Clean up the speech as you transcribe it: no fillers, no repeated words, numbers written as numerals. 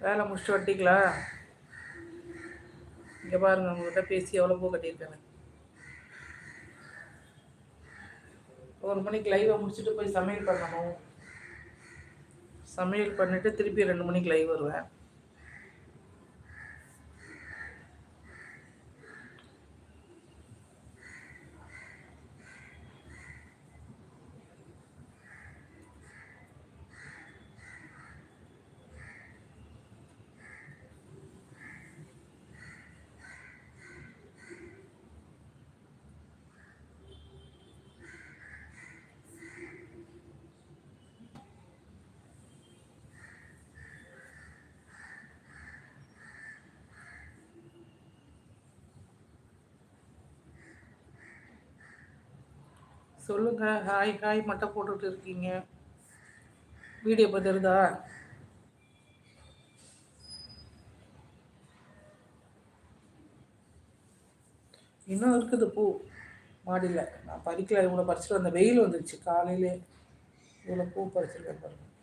வேலை முடிச்சுட்டு வட்டிங்களா? இங்கே பாருங்கள், உங்கள்கிட்ட பேசி எவ்வளோ பூ கட்டியிருக்கேன். 1 மணிக்கு லைவை முடிச்சுட்டு போய் சமையல் பண்ணணும். சமையல் பண்ணிவிட்டு திருப்பி 2 மணிக்கு லைவ் வருவேன். சொல்லுங்கள். ஹாய் ஹாய் மட்டும் போட்டுட்டு இருக்கீங்க. வீடியோ பார்த்துருதா? இன்னும் இருக்குது பூ மாடியில். நான் பறிக்கல, இவ்வளோ பறிச்சுட்டு வந்த வெயில் வந்துடுச்சு காலையிலே. இவ்வளோ பூ பறிச்சிருக்கேன் பாருங்கள்.